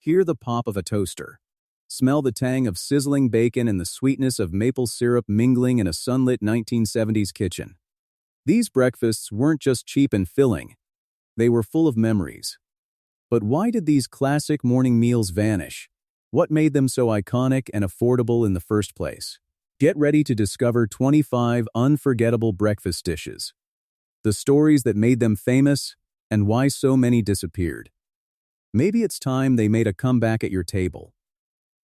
Hear the pop of a toaster. Smell the tang of sizzling bacon and the sweetness of maple syrup mingling in a sunlit 1970s kitchen. These breakfasts weren't just cheap and filling. They were full of memories. But why did these classic morning meals vanish? What made them so iconic and affordable in the first place? Get ready to discover 25 unforgettable breakfast dishes. The stories that made them famous and why so many disappeared. Maybe it's time they made a comeback at your table.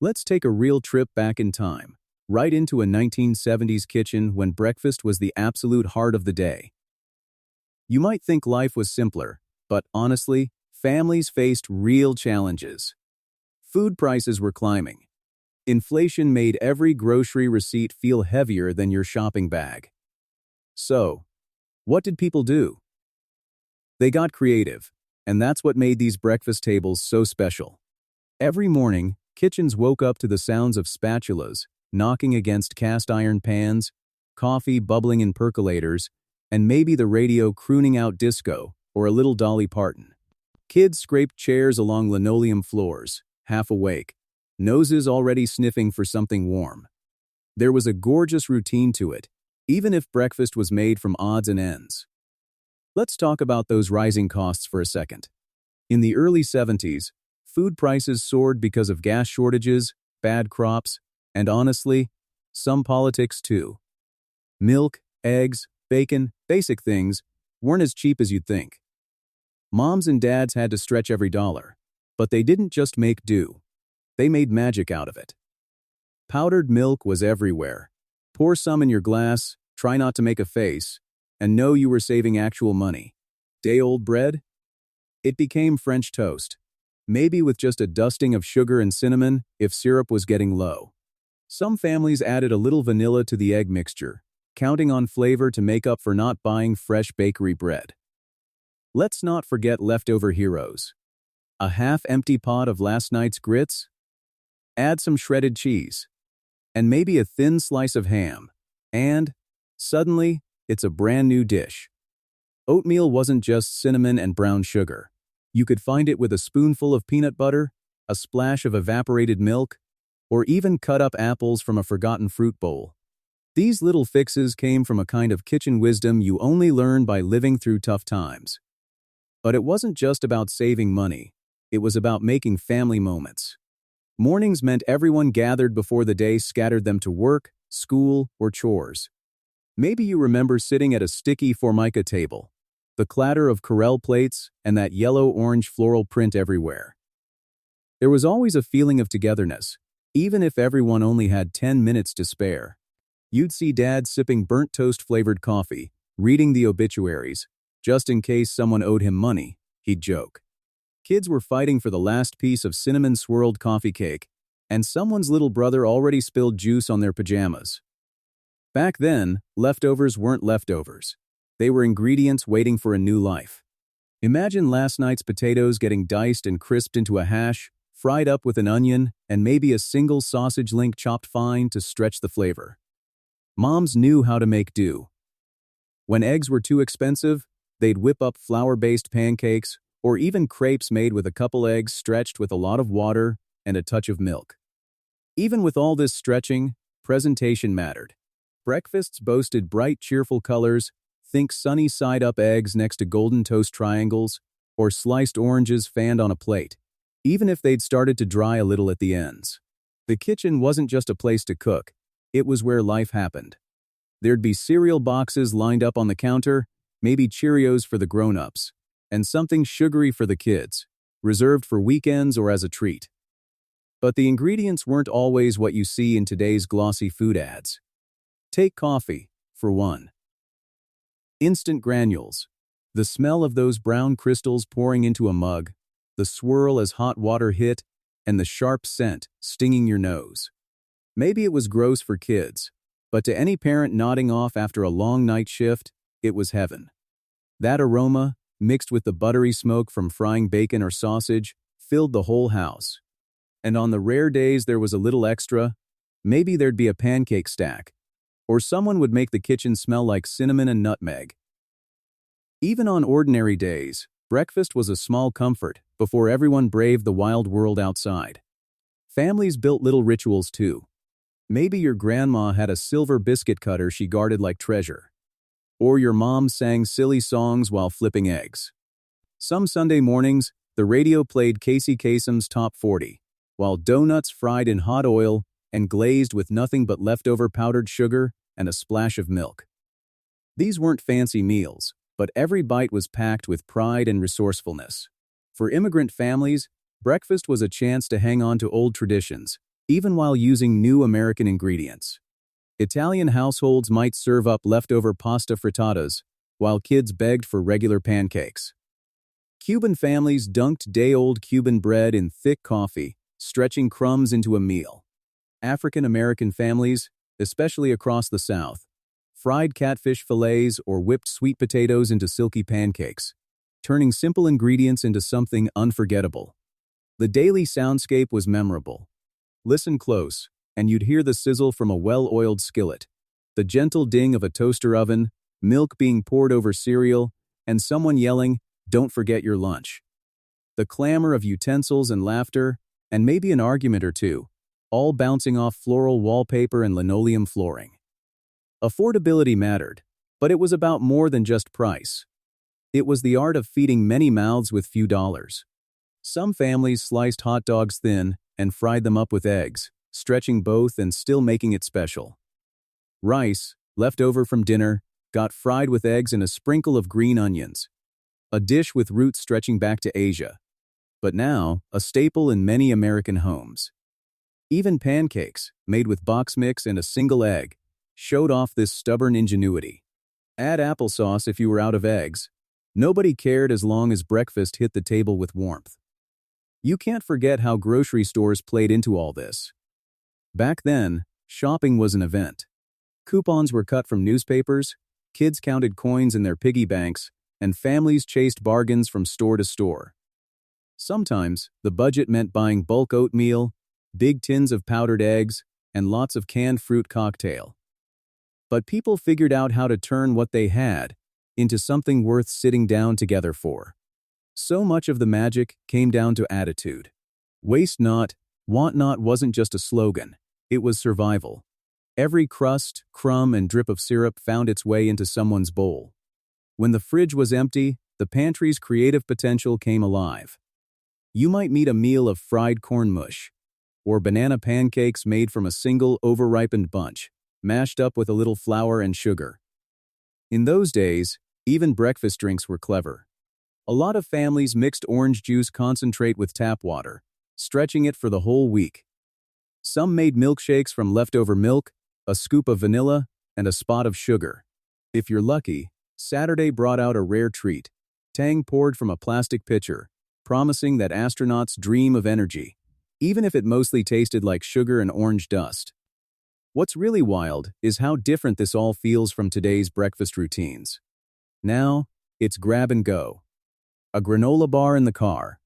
Let's take a real trip back in time, right into a 1970s kitchen when breakfast was the absolute heart of the day. You might think life was simpler, but honestly, families faced real challenges. Food prices were climbing. Inflation made every grocery receipt feel heavier than your shopping bag. So, what did people do? They got creative, and that's what made these breakfast tables so special. Every morning, kitchens woke up to the sounds of spatulas knocking against cast iron pans, coffee bubbling in percolators, and maybe the radio crooning out disco or a little Dolly Parton. Kids scraped chairs along linoleum floors, half awake, noses already sniffing for something warm. There was a gorgeous routine to it, even if breakfast was made from odds and ends. Let's talk about those rising costs for a second. In the early 70s, food prices soared because of gas shortages, bad crops, and honestly, some politics too. Milk, eggs, bacon, basic things, weren't as cheap as you'd think. Moms and dads had to stretch every dollar, but they didn't just make do. They made magic out of it. Powdered milk was everywhere. Pour some in your glass, try not to make a face, and know you were saving actual money. Day-old bread? It became French toast, maybe with just a dusting of sugar and cinnamon if syrup was getting low. Some families added a little vanilla to the egg mixture, counting on flavor to make up for not buying fresh bakery bread. Let's not forget leftover heroes. A half-empty pot of last night's grits? Add some shredded cheese, and maybe a thin slice of ham, and, suddenly, it's a brand new dish. Oatmeal wasn't just cinnamon and brown sugar. You could find it with a spoonful of peanut butter, a splash of evaporated milk, or even cut up apples from a forgotten fruit bowl. These little fixes came from a kind of kitchen wisdom you only learn by living through tough times. But it wasn't just about saving money. It was about making family moments. Mornings meant everyone gathered before the day scattered them to work, school, or chores. Maybe you remember sitting at a sticky formica table, the clatter of Corelle plates, and that yellow-orange floral print everywhere. There was always a feeling of togetherness, even if everyone only had 10 minutes to spare. You'd see Dad sipping burnt toast-flavored coffee, reading the obituaries. Just in case someone owed him money, he'd joke. Kids were fighting for the last piece of cinnamon-swirled coffee cake, and someone's little brother already spilled juice on their pajamas. Back then, leftovers weren't leftovers. They were ingredients waiting for a new life. Imagine last night's potatoes getting diced and crisped into a hash, fried up with an onion, and maybe a single sausage link chopped fine to stretch the flavor. Moms knew how to make do. When eggs were too expensive, they'd whip up flour-based pancakes or even crepes made with a couple eggs stretched with a lot of water and a touch of milk. Even with all this stretching, presentation mattered. Breakfasts boasted bright, cheerful colors. Think sunny side-up eggs next to golden toast triangles, or sliced oranges fanned on a plate, even if they'd started to dry a little at the ends. The kitchen wasn't just a place to cook, it was where life happened. There'd be cereal boxes lined up on the counter, maybe Cheerios for the grown-ups, and something sugary for the kids, reserved for weekends or as a treat. But the ingredients weren't always what you see in today's glossy food ads. Take coffee, for one. Instant granules. The smell of those brown crystals pouring into a mug, the swirl as hot water hit, and the sharp scent stinging your nose. Maybe it was gross for kids, but to any parent nodding off after a long night shift, it was heaven. That aroma, mixed with the buttery smoke from frying bacon or sausage, filled the whole house. And on the rare days there was a little extra, maybe there'd be a pancake stack, or someone would make the kitchen smell like cinnamon and nutmeg. Even on ordinary days, breakfast was a small comfort, before everyone braved the wild world outside. Families built little rituals too. Maybe your grandma had a silver biscuit cutter she guarded like treasure. Or your mom sang silly songs while flipping eggs. Some Sunday mornings, the radio played Casey Kasem's Top 40, while donuts fried in hot oil and glazed with nothing but leftover powdered sugar and a splash of milk. These weren't fancy meals, but every bite was packed with pride and resourcefulness. For immigrant families, breakfast was a chance to hang on to old traditions, even while using new American ingredients. Italian households might serve up leftover pasta frittatas, while kids begged for regular pancakes. Cuban families dunked day-old Cuban bread in thick coffee, stretching crumbs into a meal. African American families, especially across the South, fried catfish fillets or whipped sweet potatoes into silky pancakes, turning simple ingredients into something unforgettable. The daily soundscape was memorable. Listen close, and you'd hear the sizzle from a well-oiled skillet, the gentle ding of a toaster oven, milk being poured over cereal, and someone yelling, "Don't forget your lunch." The clamor of utensils and laughter, and maybe an argument or two, all bouncing off floral wallpaper and linoleum flooring. Affordability mattered, but it was about more than just price. It was the art of feeding many mouths with few dollars. Some families sliced hot dogs thin and fried them up with eggs, stretching both and still making it special. Rice, left over from dinner, got fried with eggs and a sprinkle of green onions, a dish with roots stretching back to Asia, but now a staple in many American homes. Even pancakes, made with box mix and a single egg, showed off this stubborn ingenuity. Add applesauce if you were out of eggs. Nobody cared as long as breakfast hit the table with warmth. You can't forget how grocery stores played into all this. Back then, shopping was an event. Coupons were cut from newspapers, kids counted coins in their piggy banks, and families chased bargains from store to store. Sometimes, the budget meant buying bulk oatmeal, big tins of powdered eggs, and lots of canned fruit cocktail. But people figured out how to turn what they had into something worth sitting down together for. So much of the magic came down to attitude. Waste not, want not wasn't just a slogan, it was survival. Every crust, crumb, and drip of syrup found its way into someone's bowl. When the fridge was empty, the pantry's creative potential came alive. You might meet a meal of fried corn mush, or banana pancakes made from a single over-ripened bunch, mashed up with a little flour and sugar. In those days, even breakfast drinks were clever. A lot of families mixed orange juice concentrate with tap water, stretching it for the whole week. Some made milkshakes from leftover milk, a scoop of vanilla, and a spot of sugar. If you're lucky, Saturday brought out a rare treat, tang poured from a plastic pitcher, promising that astronauts dream of energy, even if it mostly tasted like sugar and orange dust. What's really wild is how different this all feels from today's breakfast routines. Now, it's grab and go. A granola bar in the car,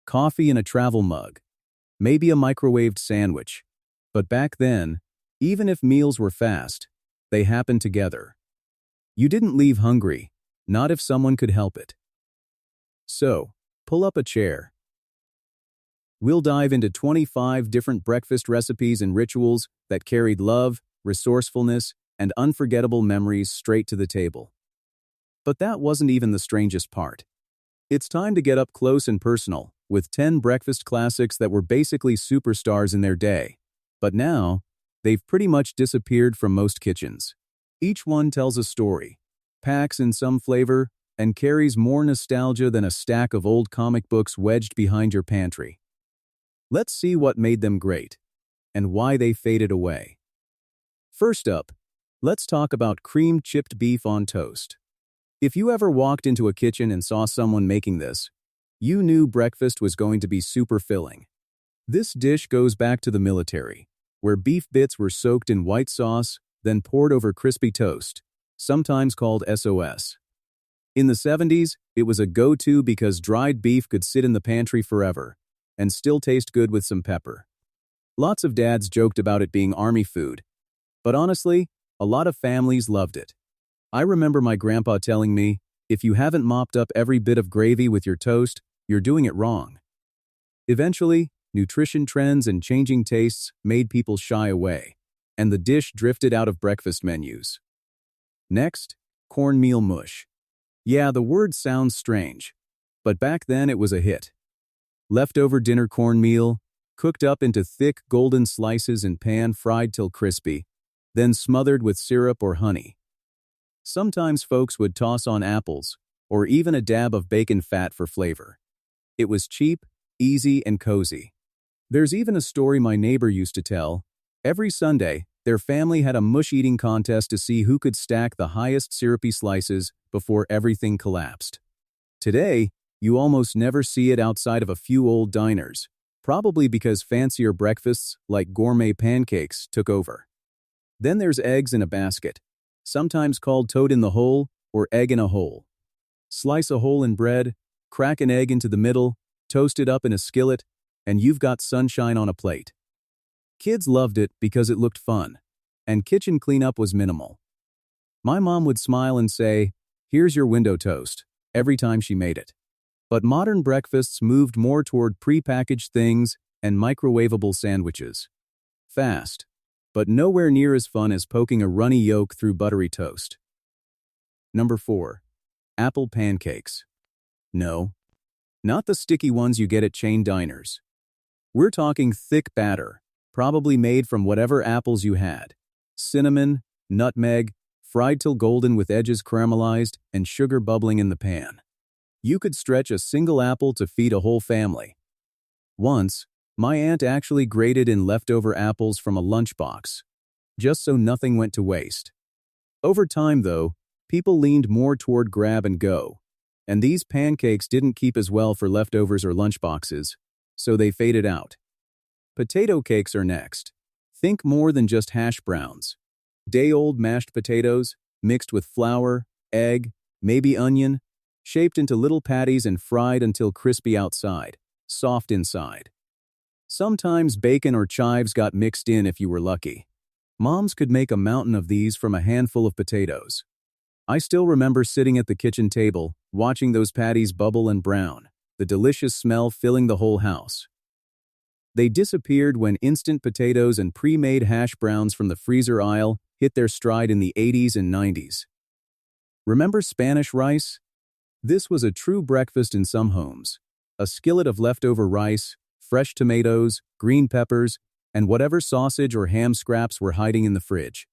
coffee in a travel mug, maybe a microwaved sandwich. But back then, even if meals were fast, they happened together. You didn't leave hungry, not if someone could help it. So, pull up a chair. We'll dive into 25 different breakfast recipes and rituals that carried love, resourcefulness, and unforgettable memories straight to the table. But that wasn't even the strangest part. It's time to get up close and personal with 10 breakfast classics that were basically superstars in their day. But now, they've pretty much disappeared from most kitchens. Each one tells a story, packs in some flavor, and carries more nostalgia than a stack of old comic books wedged behind your pantry. Let's see what made them great, and why they faded away. First up, let's talk about creamed chipped beef on toast. If you ever walked into a kitchen and saw someone making this, you knew breakfast was going to be super filling. This dish goes back to the military, where beef bits were soaked in white sauce, then poured over crispy toast, sometimes called SOS. In the 70s, it was a go-to because dried beef could sit in the pantry forever and still taste good with some pepper. Lots of dads joked about it being army food, but honestly, a lot of families loved it. I remember my grandpa telling me, if you haven't mopped up every bit of gravy with your toast, you're doing it wrong. Eventually, nutrition trends and changing tastes made people shy away, and the dish drifted out of breakfast menus. Next, cornmeal mush. Yeah, the word sounds strange, but back then it was a hit. Leftover dinner cornmeal, cooked up into thick golden slices and pan-fried till crispy, then smothered with syrup or honey. Sometimes folks would toss on apples, or even a dab of bacon fat for flavor. It was cheap, easy, and cozy. There's even a story my neighbor used to tell. Every Sunday, their family had a mush-eating contest to see who could stack the highest syrupy slices before everything collapsed. Today, you almost never see it outside of a few old diners, probably because fancier breakfasts like gourmet pancakes took over. Then there's eggs in a basket, sometimes called toad in the hole or egg in a hole. Slice a hole in bread, crack an egg into the middle, toast it up in a skillet, and you've got sunshine on a plate. Kids loved it because it looked fun, and kitchen cleanup was minimal. My mom would smile and say, "Here's your window toast," every time she made it. But modern breakfasts moved more toward pre-packaged things and microwavable sandwiches. Fast, but nowhere near as fun as poking a runny yolk through buttery toast. Number 4. Apple pancakes. No, not the sticky ones you get at chain diners. We're talking thick batter, probably made from whatever apples you had. Cinnamon, nutmeg, fried till golden with edges caramelized and sugar bubbling in the pan. You could stretch a single apple to feed a whole family. Once, my aunt actually grated in leftover apples from a lunchbox, just so nothing went to waste. Over time, though, people leaned more toward grab and go, and these pancakes didn't keep as well for leftovers or lunchboxes, so they faded out. Potato cakes are next. Think more than just hash browns. Day-old mashed potatoes, mixed with flour, egg, maybe onion, shaped into little patties and fried until crispy outside, soft inside. Sometimes bacon or chives got mixed in if you were lucky. Moms could make a mountain of these from a handful of potatoes. I still remember sitting at the kitchen table, watching those patties bubble and brown, the delicious smell filling the whole house. They disappeared when instant potatoes and pre-made hash browns from the freezer aisle hit their stride in the 80s and 90s. Remember Spanish rice? This was a true breakfast in some homes. A skillet of leftover rice, fresh tomatoes, green peppers, and whatever sausage or ham scraps were hiding in the fridge.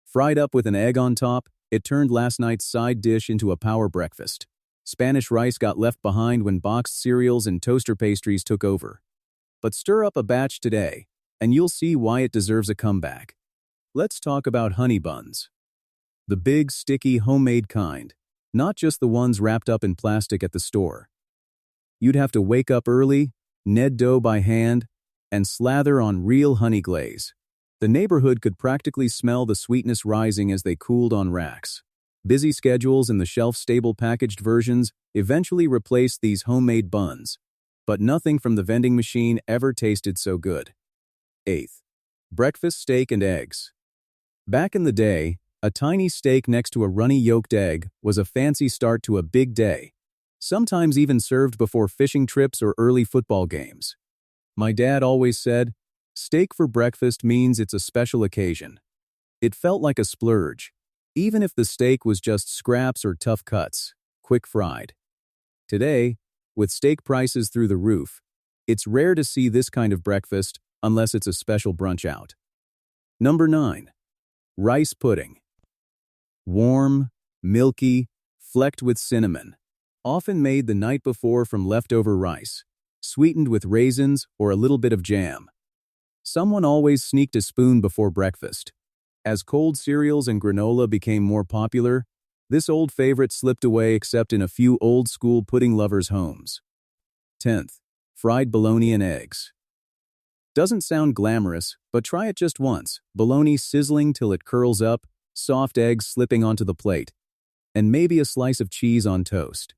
Fried up with an egg on top, it turned last night's side dish into a power breakfast. Spanish rice got left behind when boxed cereals and toaster pastries took over. But stir up a batch today, and you'll see why it deserves a comeback. Let's talk about honey buns. The big, sticky, homemade kind. Not just the ones wrapped up in plastic at the store. You'd have to wake up early, knead dough by hand, and slather on real honey glaze. The neighborhood could practically smell the sweetness rising as they cooled on racks. Busy schedules and the shelf-stable packaged versions eventually replaced these homemade buns, but nothing from the vending machine ever tasted so good. 8th. Breakfast steak and eggs. Back in the day, a tiny steak next to a runny yolked egg was a fancy start to a big day, sometimes even served before fishing trips or early football games. My dad always said, "Steak for breakfast means it's a special occasion." It felt like a splurge, even if the steak was just scraps or tough cuts, quick fried. Today, with steak prices through the roof, it's rare to see this kind of breakfast unless it's a special brunch out. Number 9. Rice pudding. Warm, milky, flecked with cinnamon, often made the night before from leftover rice, sweetened with raisins or a little bit of jam. Someone always sneaked a spoon before breakfast. As cold cereals and granola became more popular, this old favorite slipped away except in a few old-school pudding lovers' homes. 10th. Fried bologna and eggs. Doesn't sound glamorous, but try it just once. Bologna sizzling till it curls up, soft eggs slipping onto the plate, and maybe a slice of cheese on toast.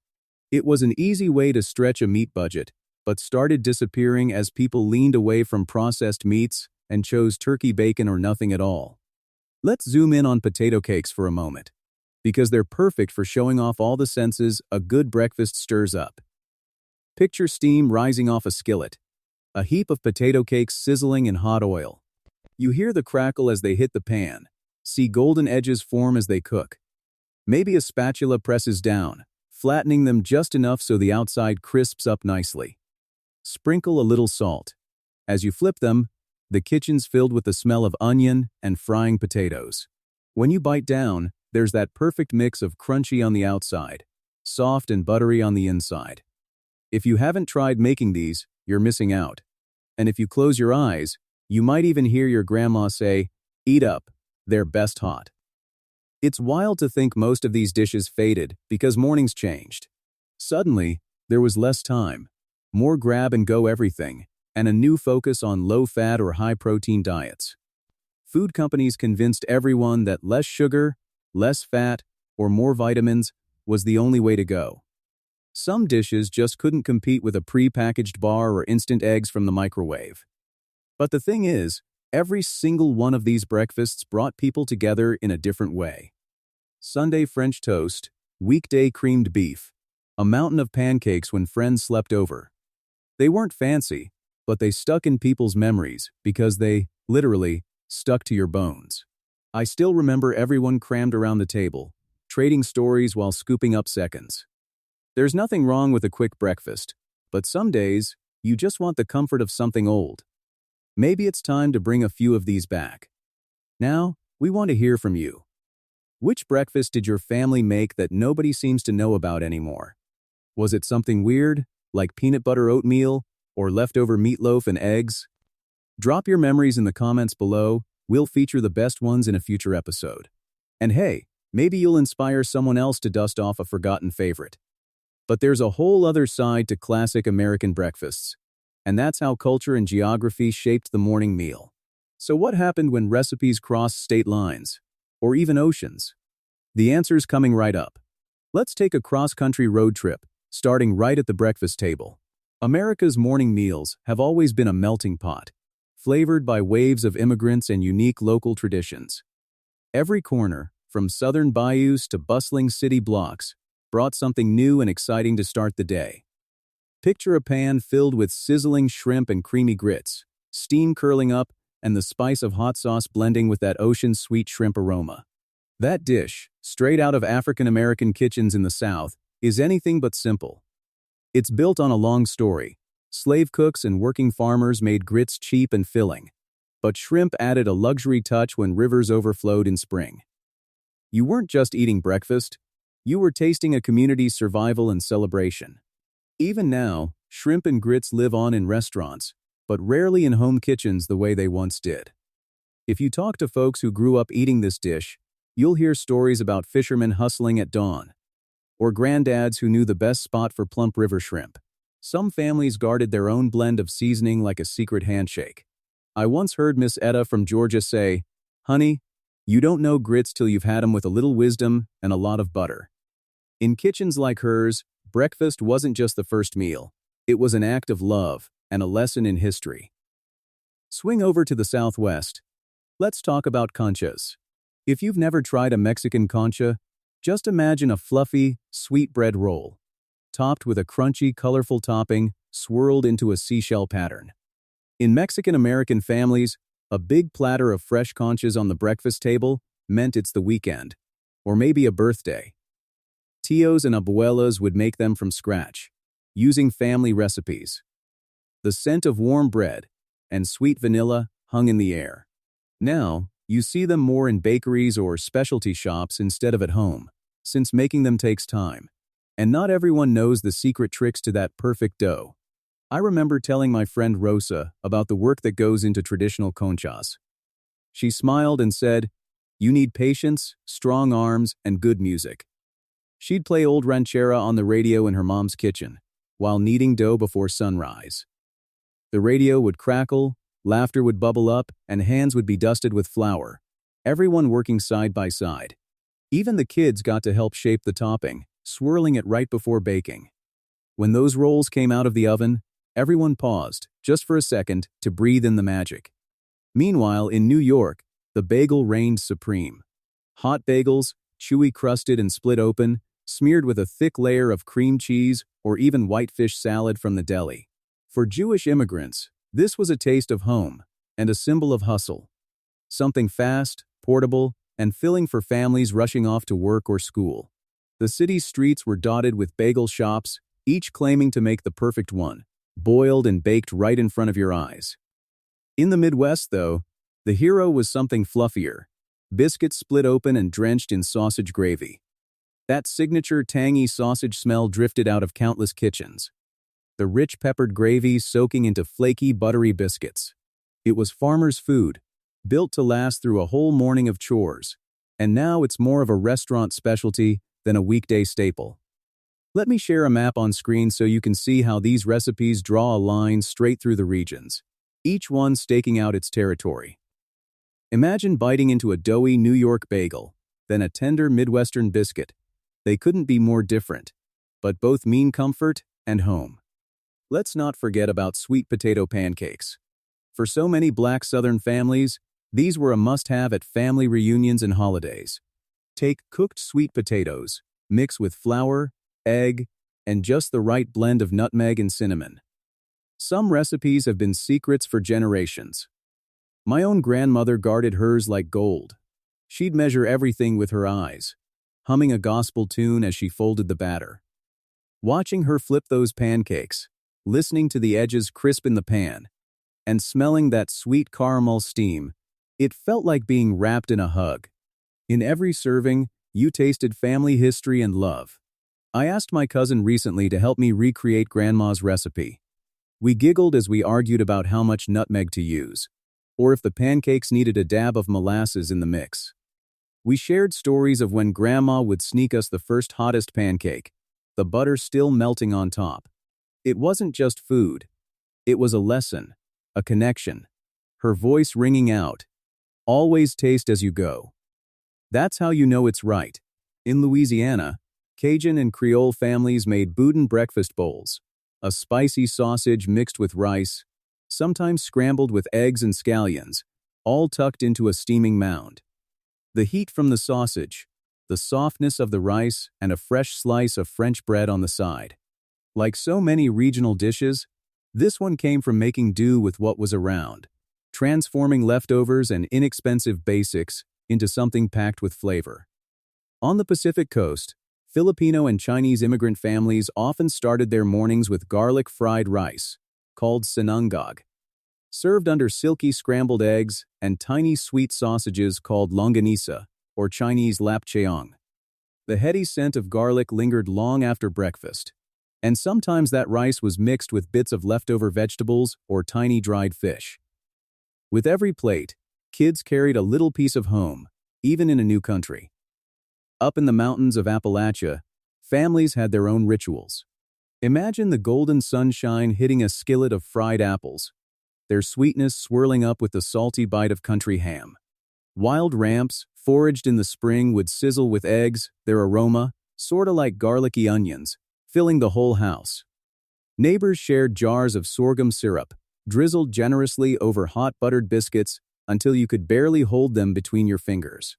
It was an easy way to stretch a meat budget, but started disappearing as people leaned away from processed meats and chose turkey bacon or nothing at all. Let's zoom in on potato cakes for a moment, because they're perfect for showing off all the senses a good breakfast stirs up. Picture steam rising off a skillet, a heap of potato cakes sizzling in hot oil. You hear the crackle as they hit the pan, see golden edges form as they cook. Maybe a spatula presses down, flattening them just enough so the outside crisps up nicely. Sprinkle a little salt. As you flip them, the kitchen's filled with the smell of onion and frying potatoes. When you bite down, there's that perfect mix of crunchy on the outside, soft and buttery on the inside. If you haven't tried making these, you're missing out. And if you close your eyes, you might even hear your grandma say, "Eat up, they're best hot." It's wild to think most of these dishes faded because mornings changed. Suddenly, there was less time, more grab-and-go everything, and a new focus on low-fat or high-protein diets. Food companies convinced everyone that less sugar, less fat, or more vitamins was the only way to go. Some dishes just couldn't compete with a pre-packaged bar or instant eggs from the microwave. But the thing is, every single one of these breakfasts brought people together in a different way. Sunday French toast, weekday creamed beef, a mountain of pancakes when friends slept over. They weren't fancy, but they stuck in people's memories because they, literally, stuck to your bones. I still remember everyone crammed around the table, trading stories while scooping up seconds. There's nothing wrong with a quick breakfast, but some days, you just want the comfort of something old. Maybe it's time to bring a few of these back. Now, we want to hear from you. Which breakfast did your family make that nobody seems to know about anymore? Was it something weird, like peanut butter oatmeal, or leftover meatloaf and eggs? Drop your memories in the comments below. We'll feature the best ones in a future episode. And hey, maybe you'll inspire someone else to dust off a forgotten favorite. But there's a whole other side to classic American breakfasts. And that's how culture and geography shaped the morning meal. So what happened when recipes crossed state lines, or even oceans? The answer's coming right up. Let's take a cross-country road trip, starting right at the breakfast table. America's morning meals have always been a melting pot, flavored by waves of immigrants and unique local traditions. Every corner, from southern bayous to bustling city blocks, brought something new and exciting to start the day. Picture a pan filled with sizzling shrimp and creamy grits, steam curling up, and the spice of hot sauce blending with that ocean-sweet shrimp aroma. That dish, straight out of African-American kitchens in the South, is anything but simple. It's built on a long story. Slave cooks and working farmers made grits cheap and filling, but shrimp added a luxury touch when rivers overflowed in spring. You weren't just eating breakfast, you were tasting a community's survival and celebration. Even now, shrimp and grits live on in restaurants, but rarely in home kitchens the way they once did. If you talk to folks who grew up eating this dish, you'll hear stories about fishermen hustling at dawn, or granddads who knew the best spot for plump river shrimp. Some families guarded their own blend of seasoning like a secret handshake. I once heard Miss Etta from Georgia say, "Honey, you don't know grits till you've had 'em with a little wisdom and a lot of butter." In kitchens like hers, breakfast wasn't just the first meal. It was an act of love and a lesson in history. Swing over to the Southwest. Let's talk about conchas. If you've never tried a Mexican concha, just imagine a fluffy, sweet bread roll, topped with a crunchy, colorful topping, swirled into a seashell pattern. In Mexican-American families, a big platter of fresh conchas on the breakfast table meant it's the weekend, or maybe a birthday. Tios and abuelas would make them from scratch, using family recipes. The scent of warm bread and sweet vanilla hung in the air. Now, you see them more in bakeries or specialty shops instead of at home, since making them takes time. And not everyone knows the secret tricks to that perfect dough. I remember telling my friend Rosa about the work that goes into traditional conchas. She smiled and said, "You need patience, strong arms, and good music." She'd play old ranchera on the radio in her mom's kitchen, while kneading dough before sunrise. The radio would crackle, laughter would bubble up, and hands would be dusted with flour, everyone working side by side. Even the kids got to help shape the topping, swirling it right before baking. When those rolls came out of the oven, everyone paused, just for a second, to breathe in the magic. Meanwhile, in New York, the bagel reigned supreme. Hot bagels, chewy crusted and split open, smeared with a thick layer of cream cheese or even white fish salad from the deli. For Jewish immigrants, this was a taste of home and a symbol of hustle. Something fast, portable, and filling for families rushing off to work or school. The city's streets were dotted with bagel shops, each claiming to make the perfect one, boiled and baked right in front of your eyes. In the Midwest, though, the hero was something fluffier. Biscuits split open and drenched in sausage gravy. That signature tangy sausage smell drifted out of countless kitchens. The rich peppered gravy soaking into flaky, buttery biscuits. It was farmers' food, built to last through a whole morning of chores, and now it's more of a restaurant specialty than a weekday staple. Let me share a map on screen so you can see how these recipes draw a line straight through the regions, each one staking out its territory. Imagine biting into a doughy New York bagel, then a tender Midwestern biscuit. They couldn't be more different, but both mean comfort and home. Let's not forget about sweet potato pancakes. For so many Black Southern families, these were a must-have at family reunions and holidays. Take cooked sweet potatoes, mix with flour, egg, and just the right blend of nutmeg and cinnamon. Some recipes have been secrets for generations. My own grandmother guarded hers like gold. She'd measure everything with her eyes, humming a gospel tune as she folded the batter. Watching her flip those pancakes, listening to the edges crisp in the pan, and smelling that sweet caramel steam, it felt like being wrapped in a hug. In every serving, you tasted family history and love. I asked my cousin recently to help me recreate Grandma's recipe. We giggled as we argued about how much nutmeg to use, or if the pancakes needed a dab of molasses in the mix. We shared stories of when Grandma would sneak us the first hottest pancake, the butter still melting on top. It wasn't just food. It was a lesson, a connection. Her voice ringing out, "Always taste as you go." That's how you know it's right. In Louisiana, Cajun and Creole families made boudin breakfast bowls, a spicy sausage mixed with rice, sometimes scrambled with eggs and scallions, all tucked into a steaming mound. The heat from the sausage, the softness of the rice, and a fresh slice of French bread on the side. Like so many regional dishes, this one came from making do with what was around, transforming leftovers and inexpensive basics into something packed with flavor. On the Pacific Coast, Filipino and Chinese immigrant families often started their mornings with garlic fried rice, called sinangag, served under silky scrambled eggs and tiny sweet sausages called longanisa, or Chinese lapcheong. The heady scent of garlic lingered long after breakfast, and sometimes that rice was mixed with bits of leftover vegetables or tiny dried fish. With every plate, kids carried a little piece of home, even in a new country. Up in the mountains of Appalachia, families had their own rituals. Imagine the golden sunshine hitting a skillet of fried apples, their sweetness swirling up with the salty bite of country ham. Wild ramps, foraged in the spring, would sizzle with eggs, their aroma, sorta like garlicky onions, filling the whole house. Neighbors shared jars of sorghum syrup, drizzled generously over hot buttered biscuits until you could barely hold them between your fingers.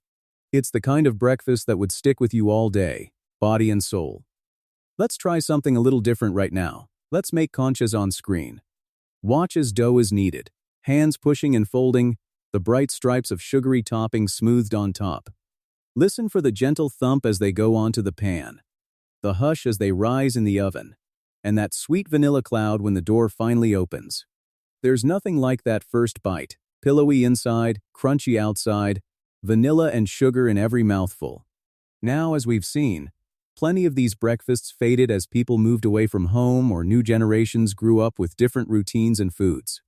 It's the kind of breakfast that would stick with you all day, body and soul. Let's try something a little different right now. Let's make conchas on screen. Watch as dough is kneaded, hands pushing and folding, the bright stripes of sugary topping smoothed on top. Listen for the gentle thump as they go onto the pan, the hush as they rise in the oven, and that sweet vanilla cloud when the door finally opens. There's nothing like that first bite, pillowy inside, crunchy outside, vanilla and sugar in every mouthful. Now, as we've seen, plenty of these breakfasts faded as people moved away from home or new generations grew up with different routines and foods.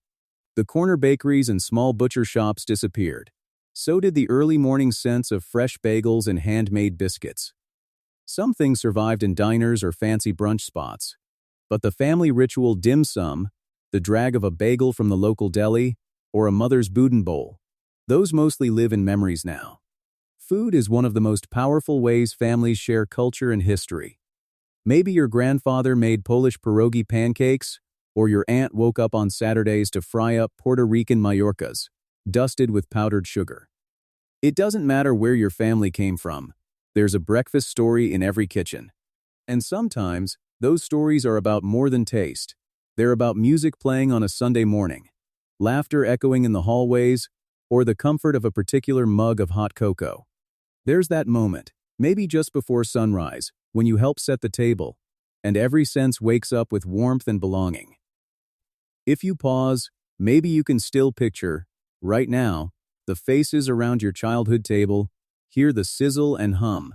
The corner bakeries and small butcher shops disappeared. So did the early morning scents of fresh bagels and handmade biscuits. Some things survived in diners or fancy brunch spots, but the family ritual dim sum, the drag of a bagel from the local deli, or a mother's boudin bowl, those mostly live in memories now. Food is one of the most powerful ways families share culture and history. Maybe your grandfather made Polish pierogi pancakes, or your aunt woke up on Saturdays to fry up Puerto Rican Mallorcas, dusted with powdered sugar. It doesn't matter where your family came from. There's a breakfast story in every kitchen. And sometimes, those stories are about more than taste. They're about music playing on a Sunday morning, laughter echoing in the hallways, or the comfort of a particular mug of hot cocoa. There's that moment, maybe just before sunrise, when you help set the table, and every sense wakes up with warmth and belonging. If you pause, maybe you can still picture, right now, the faces around your childhood table, hear the sizzle and hum,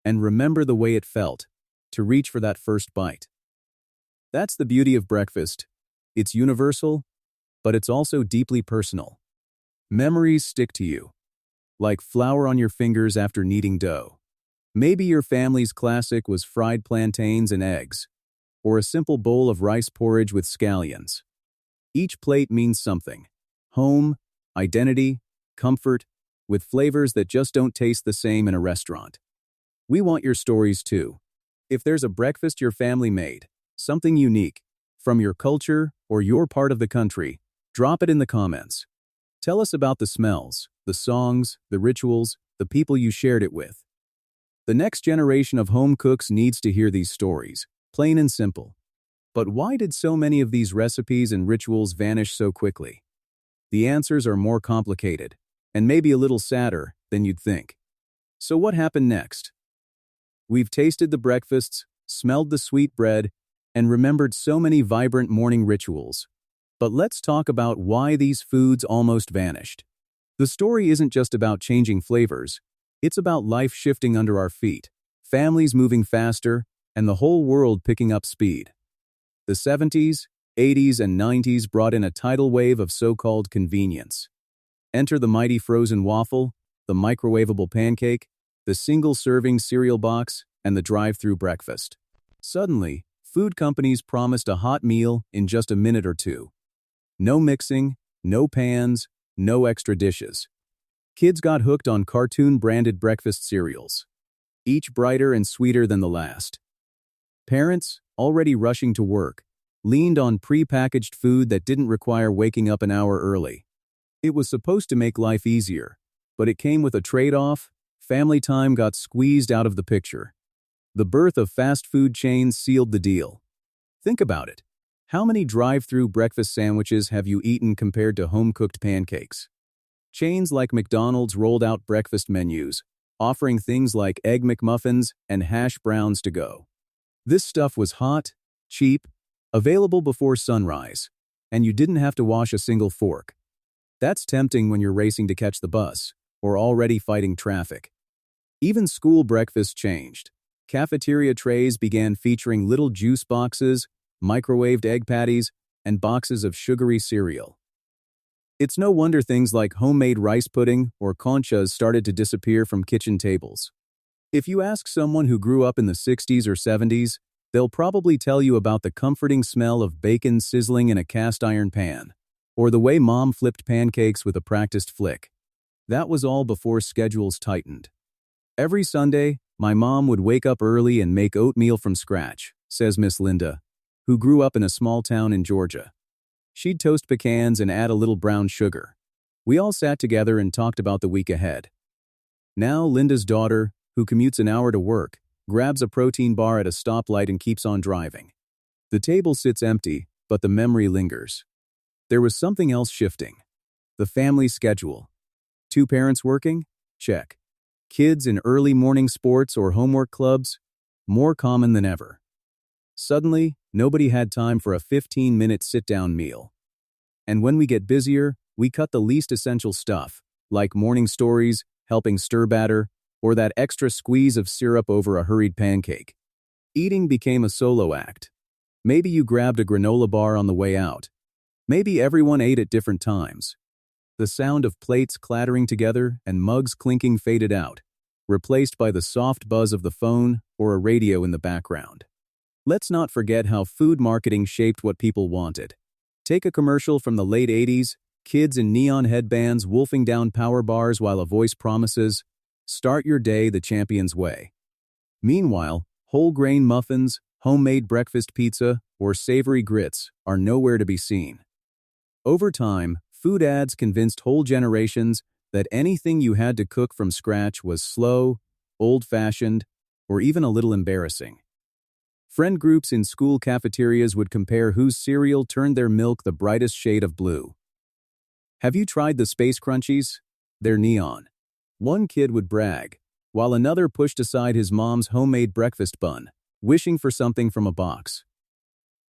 and remember the way it felt to reach for that first bite. That's the beauty of breakfast. It's universal, but it's also deeply personal. Memories stick to you, like flour on your fingers after kneading dough. Maybe your family's classic was fried plantains and eggs, or a simple bowl of rice porridge with scallions. Each plate means something: home, identity, comfort, with flavors that just don't taste the same in a restaurant. We want your stories too. If there's a breakfast your family made, something unique, from your culture or your part of the country, drop it in the comments. Tell us about the smells, the songs, the rituals, the people you shared it with. The next generation of home cooks needs to hear these stories, plain and simple. But why did so many of these recipes and rituals vanish so quickly? The answers are more complicated, and maybe a little sadder than you'd think. So what happened next? We've tasted the breakfasts, smelled the sweet bread, and remembered so many vibrant morning rituals. But let's talk about why these foods almost vanished. The story isn't just about changing flavors, it's about life shifting under our feet, families moving faster, and the whole world picking up speed. The 70s, 80s, and 90s brought in a tidal wave of so-called convenience. Enter the mighty frozen waffle, the microwavable pancake, the single-serving cereal box, and the drive-through breakfast. Suddenly, food companies promised a hot meal in just a minute or two. No mixing, no pans, no extra dishes. Kids got hooked on cartoon-branded breakfast cereals, each brighter and sweeter than the last. Parents, already rushing to work, leaned on pre-packaged food that didn't require waking up an hour early. It was supposed to make life easier, but it came with a trade-off. Family time got squeezed out of the picture. The birth of fast food chains sealed the deal. Think about it. How many drive-through breakfast sandwiches have you eaten compared to home-cooked pancakes? Chains like McDonald's rolled out breakfast menus, offering things like Egg McMuffins and hash browns to go. This stuff was hot, cheap, available before sunrise, and you didn't have to wash a single fork. That's tempting when you're racing to catch the bus, or already fighting traffic. Even school breakfast changed. Cafeteria trays began featuring little juice boxes, microwaved egg patties, and boxes of sugary cereal. It's no wonder things like homemade rice pudding or conchas started to disappear from kitchen tables. If you ask someone who grew up in the 60s or 70s, they'll probably tell you about the comforting smell of bacon sizzling in a cast iron pan, or the way mom flipped pancakes with a practiced flick. That was all before schedules tightened. Every Sunday, my mom would wake up early and make oatmeal from scratch, says Miss Linda, who grew up in a small town in Georgia. She'd toast pecans and add a little brown sugar. We all sat together and talked about the week ahead. Now Linda's daughter, who commutes an hour to work, grabs a protein bar at a stoplight and keeps on driving. The table sits empty, but the memory lingers. There was something else shifting. The family schedule. 2 parents working? Check. Kids in early morning sports or homework clubs? More common than ever. Suddenly, nobody had time for a 15-minute sit-down meal. And when we get busier, we cut the least essential stuff, like morning stories, helping stir batter, or that extra squeeze of syrup over a hurried pancake. Eating became a solo act. Maybe you grabbed a granola bar on the way out. Maybe everyone ate at different times. The sound of plates clattering together and mugs clinking faded out, replaced by the soft buzz of the phone or a radio in the background. Let's not forget how food marketing shaped what people wanted. Take a commercial from the late 80s, kids in neon headbands wolfing down power bars while a voice promises, "Start your day the champion's way." Meanwhile, whole grain muffins, homemade breakfast pizza, or savory grits are nowhere to be seen. Over time, food ads convinced whole generations that anything you had to cook from scratch was slow, old-fashioned, or even a little embarrassing. Friend groups in school cafeterias would compare whose cereal turned their milk the brightest shade of blue. Have you tried the Space Crunchies? They're neon. One kid would brag, while another pushed aside his mom's homemade breakfast bun, wishing for something from a box.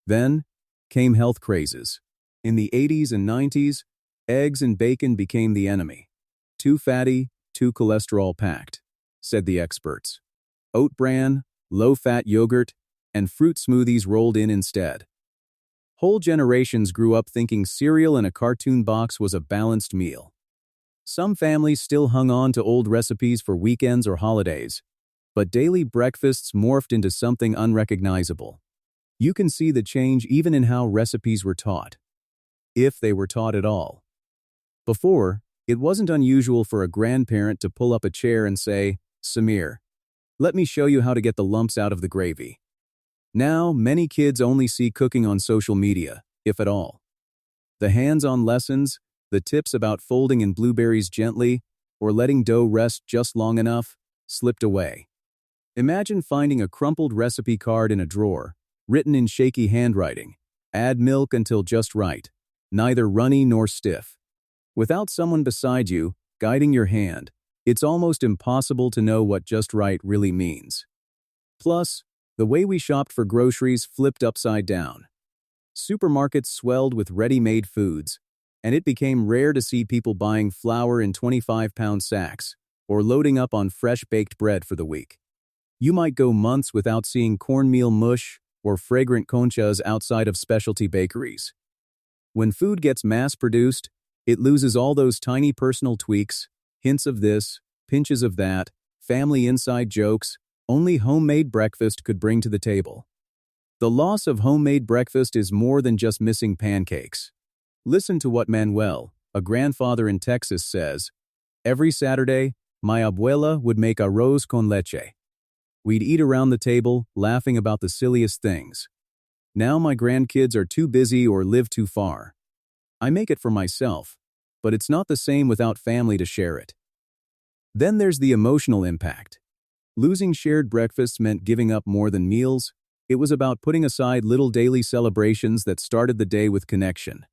Then came health crazes. In the 80s and 90s, eggs and bacon became the enemy. Too fatty, too cholesterol-packed, said the experts. Oat bran, low-fat yogurt, and fruit smoothies rolled in instead. Whole generations grew up thinking cereal in a cartoon box was a balanced meal. Some families still hung on to old recipes for weekends or holidays, but daily breakfasts morphed into something unrecognizable. You can see the change even in how recipes were taught, if they were taught at all. Before, it wasn't unusual for a grandparent to pull up a chair and say, "Samir, let me show you how to get the lumps out of the gravy." Now, many kids only see cooking on social media, if at all. The hands-on lessons, the tips about folding in blueberries gently, or letting dough rest just long enough, slipped away. Imagine finding a crumpled recipe card in a drawer, written in shaky handwriting. Add milk until just right, neither runny nor stiff. Without someone beside you, guiding your hand, it's almost impossible to know what just right really means. Plus, the way we shopped for groceries flipped upside down. Supermarkets swelled with ready-made foods, and it became rare to see people buying flour in 25-pound sacks or loading up on fresh baked bread for the week. You might go months without seeing cornmeal mush or fragrant conchas outside of specialty bakeries. When food gets mass-produced, it loses all those tiny personal tweaks, hints of this, pinches of that, family inside jokes, only homemade breakfast could bring to the table. The loss of homemade breakfast is more than just missing pancakes. Listen to what Manuel, a grandfather in Texas, says. Every Saturday, my abuela would make arroz con leche. We'd eat around the table, laughing about the silliest things. Now my grandkids are too busy or live too far. I make it for myself, but it's not the same without family to share it. Then there's the emotional impact. Losing shared breakfasts meant giving up more than meals. It was about putting aside little daily celebrations that started the day with connection.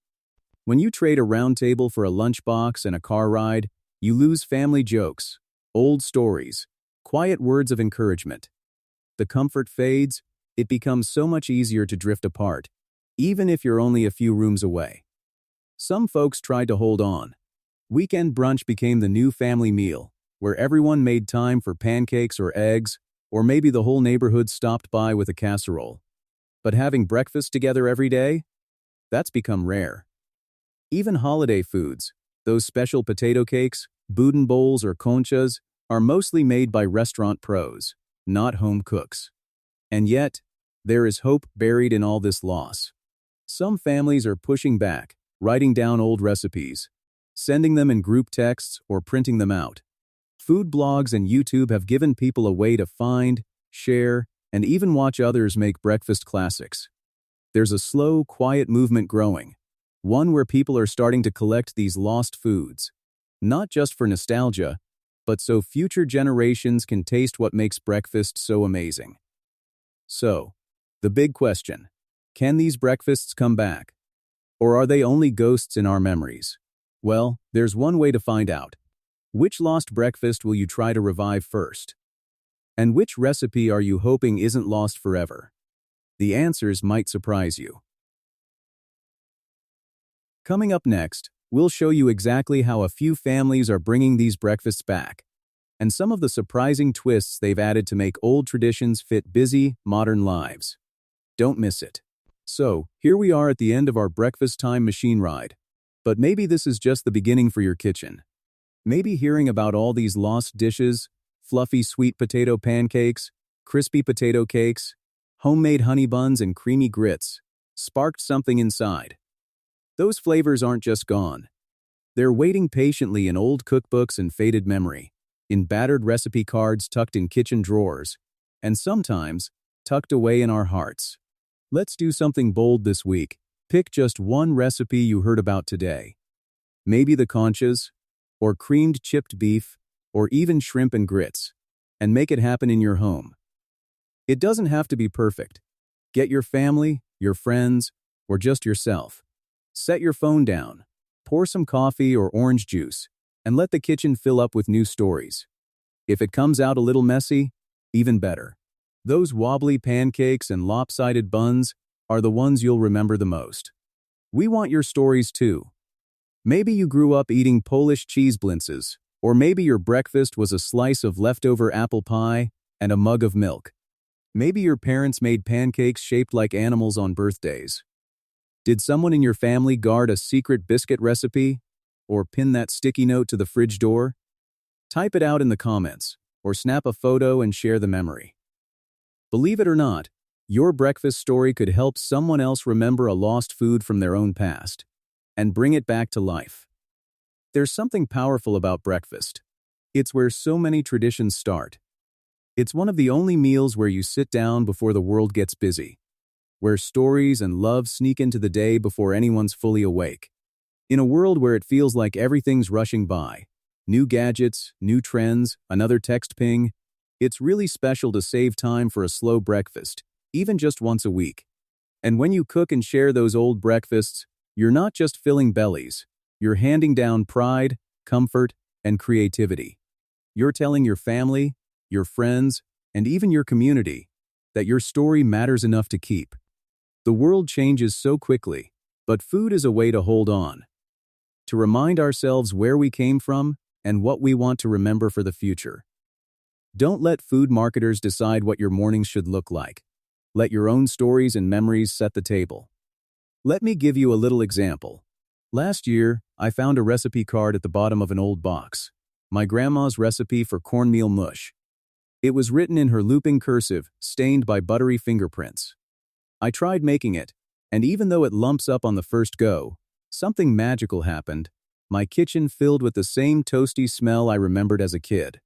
When you trade a round table for a lunchbox and a car ride, you lose family jokes, old stories, quiet words of encouragement. The comfort fades, it becomes so much easier to drift apart, even if you're only a few rooms away. Some folks tried to hold on. Weekend brunch became the new family meal, where everyone made time for pancakes or eggs, or maybe the whole neighborhood stopped by with a casserole. But having breakfast together every day? That's become rare. Even holiday foods, those special potato cakes, boudin bowls or conchas, are mostly made by restaurant pros, not home cooks. And yet, there is hope buried in all this loss. Some families are pushing back, writing down old recipes, sending them in group texts or printing them out. Food blogs and YouTube have given people a way to find, share, and even watch others make breakfast classics. There's a slow, quiet movement growing, one where people are starting to collect these lost foods, not just for nostalgia, but so future generations can taste what makes breakfast so amazing. So, the big question, can these breakfasts come back? Or are they only ghosts in our memories? Well, there's one way to find out. Which lost breakfast will you try to revive first? And which recipe are you hoping isn't lost forever? The answers might surprise you. Coming up next, we'll show you exactly how a few families are bringing these breakfasts back, and some of the surprising twists they've added to make old traditions fit busy, modern lives. Don't miss it. So, here we are at the end of our breakfast time machine ride. But maybe this is just the beginning for your kitchen. Maybe hearing about all these lost dishes, fluffy sweet potato pancakes, crispy potato cakes, homemade honey buns, and creamy grits, sparked something inside. Those flavors aren't just gone. They're waiting patiently in old cookbooks and faded memory, in battered recipe cards tucked in kitchen drawers, and sometimes tucked away in our hearts. Let's do something bold this week. Pick just one recipe you heard about today. Maybe the conchas, or creamed chipped beef, or even shrimp and grits. and make it happen in your home. It doesn't have to be perfect. Get your family, your friends, or just yourself. Set your phone down, pour some coffee or orange juice, and let the kitchen fill up with new stories. If it comes out a little messy, even better. Those wobbly pancakes and lopsided buns are the ones you'll remember the most. We want your stories too. Maybe you grew up eating Polish cheese blintzes, or maybe your breakfast was a slice of leftover apple pie and a mug of milk. Maybe your parents made pancakes shaped like animals on birthdays. Did someone in your family guard a secret biscuit recipe, or pin that sticky note to the fridge door? Type it out in the comments, or snap a photo and share the memory. Believe it or not, your breakfast story could help someone else remember a lost food from their own past and bring it back to life. There's something powerful about breakfast. It's where so many traditions start. It's one of the only meals where you sit down before the world gets busy, where stories and love sneak into the day before anyone's fully awake. In a world where it feels like everything's rushing by, new gadgets, new trends, another text ping, it's really special to save time for a slow breakfast, even just once a week. And when you cook and share those old breakfasts, you're not just filling bellies, you're handing down pride, comfort, and creativity. You're telling your family, your friends, and even your community that your story matters enough to keep. The world changes so quickly, but food is a way to hold on, to remind ourselves where we came from and what we want to remember for the future. Don't let food marketers decide what your mornings should look like. Let your own stories and memories set the table. Let me give you a little example. Last year, I found a recipe card at the bottom of an old box. My grandma's recipe for cornmeal mush. It was written in her looping cursive, stained by buttery fingerprints. I tried making it, and even though it lumps up on the first go, something magical happened. My kitchen filled with the same toasty smell I remembered as a kid.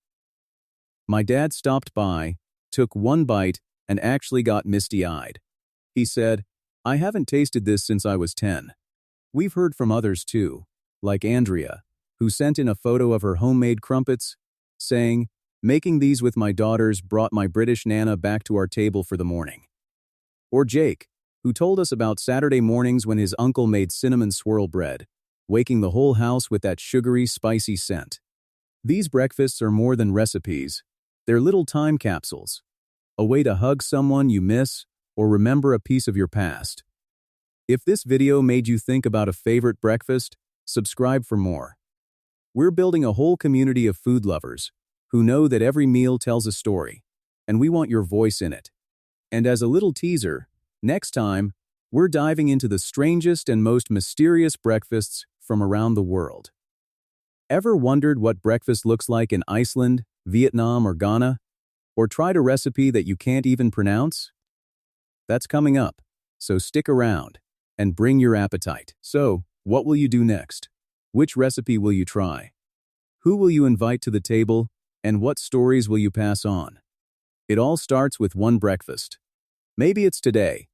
My dad stopped by, took one bite, and actually got misty-eyed. He said, "I haven't tasted this since I was 10. We've heard from others too, like Andrea, who sent in a photo of her homemade crumpets, saying, "Making these with my daughters brought my British Nana back to our table for the morning." Or Jake, who told us about Saturday mornings when his uncle made cinnamon swirl bread, waking the whole house with that sugary, spicy scent. These breakfasts are more than recipes. They're little time capsules, a way to hug someone you miss or remember a piece of your past. If this video made you think about a favorite breakfast, subscribe for more. We're building a whole community of food lovers who know that every meal tells a story, and we want your voice in it. And as a little teaser, next time, we're diving into the strangest and most mysterious breakfasts from around the world. Ever wondered what breakfast looks like in Iceland, Vietnam, or Ghana? Or tried a recipe that you can't even pronounce? That's coming up, so stick around and bring your appetite. So, what will you do next? Which recipe will you try? Who will you invite to the table? And what stories will you pass on? It all starts with one breakfast. Maybe it's today.